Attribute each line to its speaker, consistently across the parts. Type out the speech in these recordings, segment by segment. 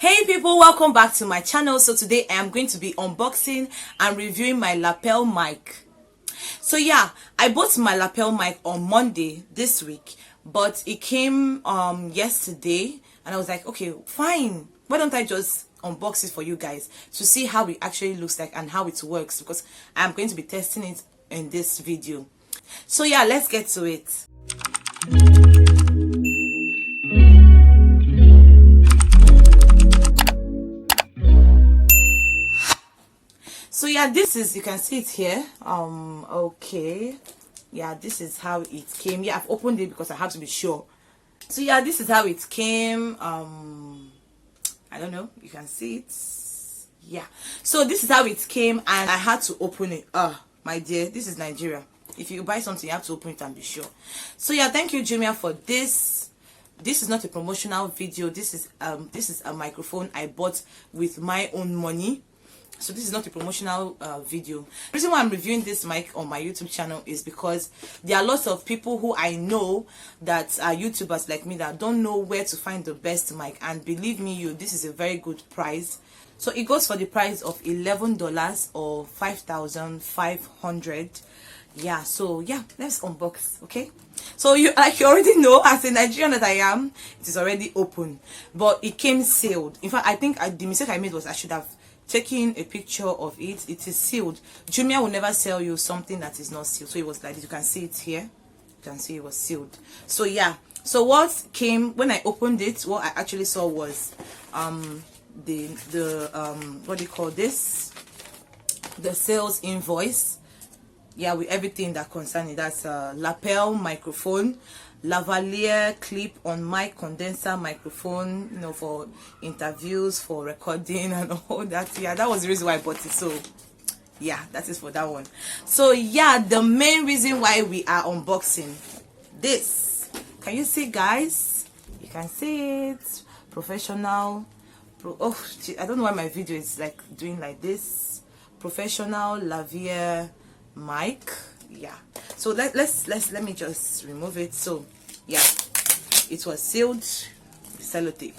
Speaker 1: Hey people, welcome back to my channel. So today I am going to be unboxing and reviewing my lapel mic. So yeah, I bought my lapel mic on Monday this week, but it came yesterday and I was like, okay, fine, why don't I just unbox it for you guys to see how it actually looks like and how it works, because I'm going to be testing it in this video. So yeah, let's get to it. So yeah, this is, you can see it here. Okay, yeah, this is how it came. Yeah, I've opened it because I have to be sure. So yeah, this is how it came. I don't know, you can see it. Yeah, so this is how it came and I had to open it. My dear, this is Nigeria. If you buy something, you have to open it and be sure. So yeah, thank you JUMIA for this. This is not a promotional video. This is a microphone I bought with my own money. So this is not a promotional video. The reason why I'm reviewing this mic on my YouTube channel is because there are lots of people who I know that are YouTubers like me that don't know where to find the best mic, and believe me, this is a very good price. So it goes for the price of $11 or 5,500. Yeah, so yeah, let's unbox. Okay, so you already know, as a Nigerian that I am, it is already open, but it came sealed. In fact, I think the mistake I made was I should have taking a picture of it. It is sealed. JUMIA will never sell you something that is not sealed. So it was like this. You can see it here. You can see it was sealed. So yeah, so what came when I opened it, what I actually saw was the what do you call this, the sales invoice. Yeah, with everything that concerns it. That's a lapel microphone, Lavalier clip on mic condenser microphone, you know, for interviews, for recording and all that. Yeah, that was the reason why I bought it. So yeah, that is for that one. So yeah, the main reason why we are unboxing this, can you see, guys? You can see it. Professional oh, I don't know why my video is like doing like this. Professional Lavalier mic. Yeah, so let me just remove it. So yeah, it was sealed with sellotape.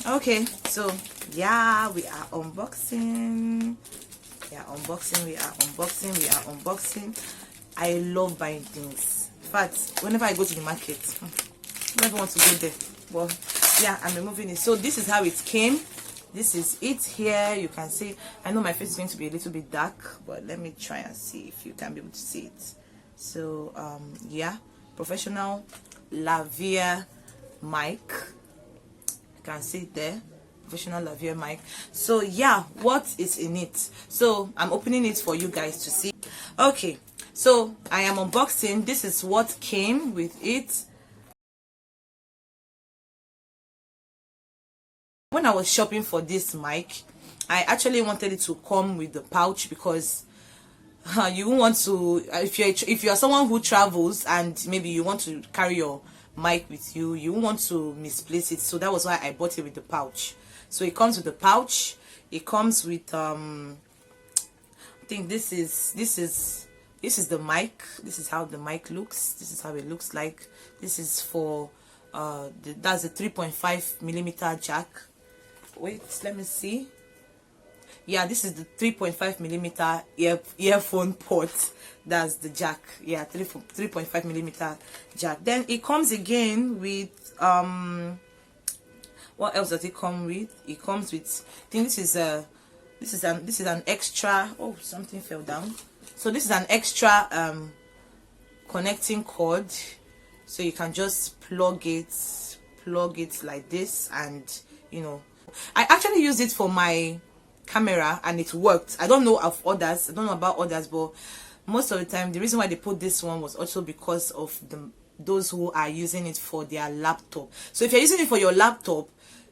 Speaker 1: Okay, so yeah, we are unboxing. We are unboxing. I love buying things. In fact, whenever I go to the market, I never want to go there. Well, yeah, I'm removing it. So this is how it came. This is it here. You can see, I know my face is going to be a little bit dark, but let me try and see if you can be able to see it. So yeah, professional Lavalier mic. You can see it there, professional Lavalier mic. So yeah, what is in it? So I'm opening it for you guys to see. Okay, so I am unboxing. This is what came with it. When I was shopping for this mic, I actually wanted it to come with the pouch, because you won't want to, if you're someone who travels and maybe you want to carry your mic with you, you won't want to misplace it. So that was why I bought it with the pouch. So it comes with the pouch. It comes with I think this is the mic. This is how the mic looks. This is how it looks like. This is for that's a 3.5mm jack. Wait, let me see. Yeah, this is the 3.5mm earphone port. That's the jack. Yeah, 3.5mm jack. Then it comes again with what else does it come with? It comes with, I think this is an extra, oh, something fell down. So this is an extra connecting cord, so you can just plug it like this, and you know, I actually used it for my camera and it worked. I don't know of others, I don't know about others, but most of the time the reason why they put this one was also because of those who are using it for their laptop. So if you're using it for your laptop,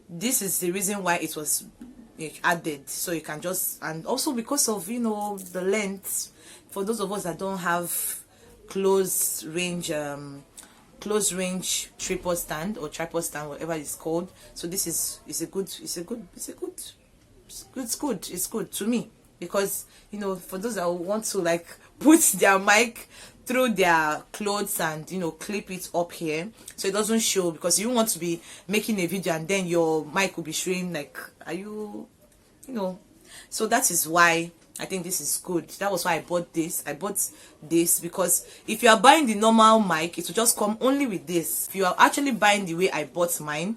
Speaker 1: this is the reason why it was added, so you can just, and also because of, you know, the length, for those of us that don't have close range tripod stand or tripod stand, whatever it's called. So this is it's good to me, because you know, for those that want to like put their mic through their clothes and, you know, clip it up here so it doesn't show, because you want to be making a video and then your mic will be showing like, are you, you know. So that is why I think this is good. That was why I bought this. I bought this because if you are buying the normal mic, it will just come only with this. If you are actually buying the way I bought mine,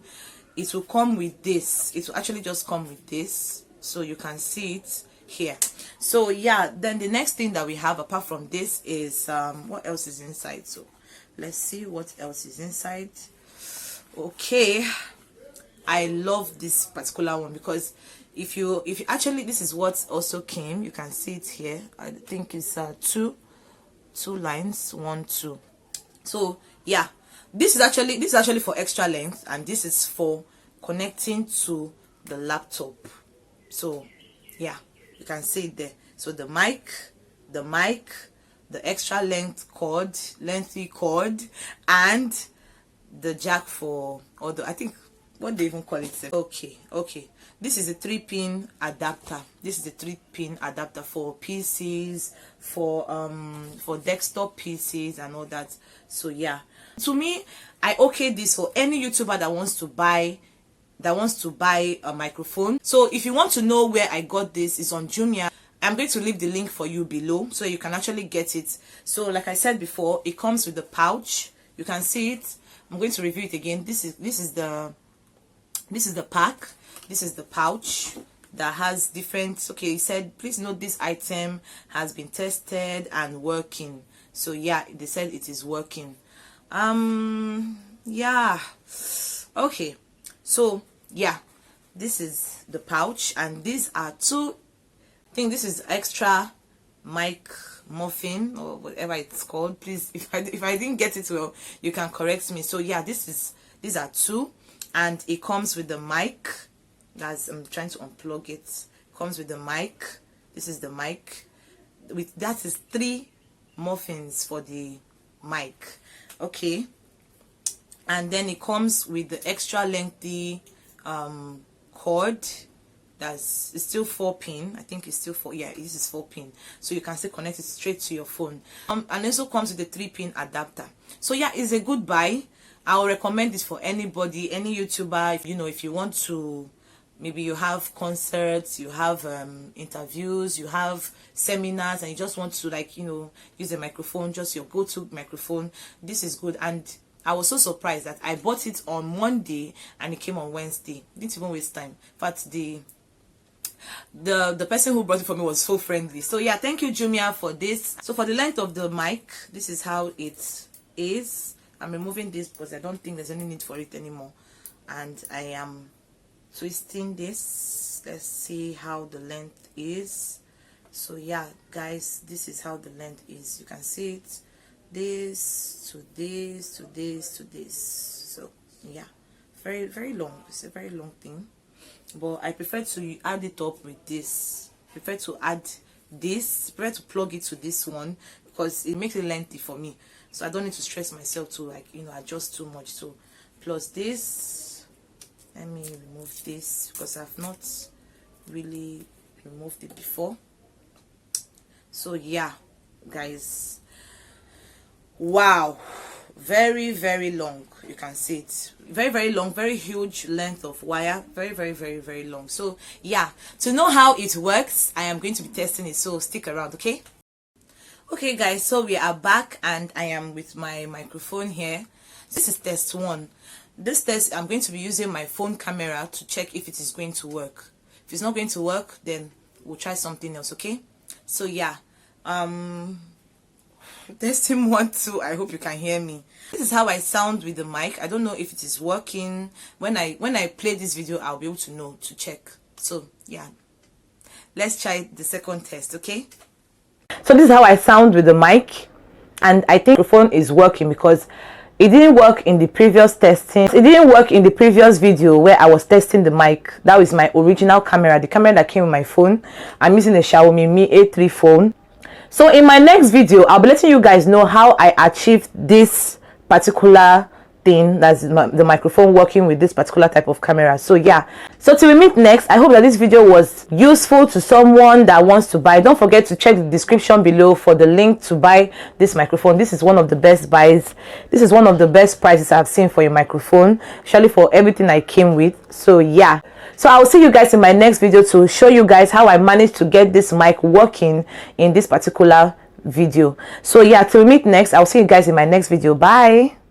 Speaker 1: it will come with this. It will actually just come with this, so you can see it here. So yeah, then the next thing that we have apart from this is what else is inside. So let's see what else is inside. Okay, I love this particular one because if you actually, this is what also came. You can see it here. I think it's two lines, 1 2. So yeah, this is actually for extra length, and this is for connecting to the laptop. So yeah, you can see it there. So the mic, the extra lengthy cord, and the jack for, or the, I think, what they even call it. Okay, this is a 3-pin adapter. This is a 3-pin adapter for PCs, for desktop PCs and all that. So yeah, to me, I okay this for any YouTuber that wants to buy a microphone. So if you want to know where I got this, it's on JUMIA. I'm going to leave the link for you below so you can actually get it. So like I said before, it comes with the pouch. You can see it. I'm going to review it again. This is the pack. This is the pouch that has different, okay, it said please note this item has been tested and working. So yeah, they said it is working. Yeah, okay, so yeah, this is the pouch, and these are two, I think this is extra mic muffin or whatever it's called. Please, if I didn't get it well, you can correct me. So yeah, these are two, and it comes with the mic. As I'm trying to unplug it, comes with the mic. This is the mic. With that is 3 muffins for the mic. Okay, and then it comes with the extra lengthy cord. It's still 4-pin. I think it's still 4. Yeah, this is 4-pin, so you can still connect it straight to your phone. And also comes with the 3-pin adapter. So yeah, it's a good buy. I will recommend this for anybody, any YouTuber. If, you know, if you want to, maybe you have concerts, you have interviews, you have seminars, and you just want to, like, you know, use a microphone, just your go-to microphone, this is good. And I was so surprised that I bought it on Monday and it came on Wednesday. Didn't even waste time. In fact, the person who brought it for me was so friendly. So yeah, thank you JUMIA for this. So for the length of the mic, this is how it is. I'm removing this because I don't think there's any need for it anymore, and I am twisting this. Let's see how the length is. So yeah guys, this is how the length is. You can see it, this to this to this to this. So yeah, very long. It's a very long thing, but I prefer to add it up with this. Prefer to plug it to this one because it makes it lengthy for me, so I don't need to stress myself to, like, you know, adjust too much. So plus this, let me remove this because I've not really removed it before. So yeah guys, wow, very long. You can see it, very long, very huge length of wire, very long. So yeah, to know how it works, I am going to be testing it, so stick around. Okay guys, so we are back and I am with my microphone here. This is test 1. This test, I'm going to be using my phone camera to check if it is going to work. If it's not going to work, then we'll try something else. Okay, so yeah, testing 1 2. I hope you can hear me. This is how I sound with the mic. I don't know if it is working. When I play this video, I'll be able to know, to check. So yeah, let's try the second test. Okay, so this is how I sound with the mic, and I think the phone is working because it didn't work in the previous testing. It didn't work in the previous video where I was testing the mic. That was my original camera, the camera that came with my phone. I'm using a Xiaomi Mi A3 phone. So in my next video, I'll be letting you guys know how I achieved this particular thing, that's the microphone working with this particular type of camera. So yeah, so till we meet next, I hope that this video was useful to someone that wants to buy. Don't forget to check the description below for the link to buy this microphone. This is one of the best buys. This is one of the best prices I've seen for a microphone, especially for everything I came with. So yeah, so I'll see you guys in my next video to show you guys how I managed to get this mic working in this particular video. So yeah, till we meet next, I'll see you guys in my next video. Bye.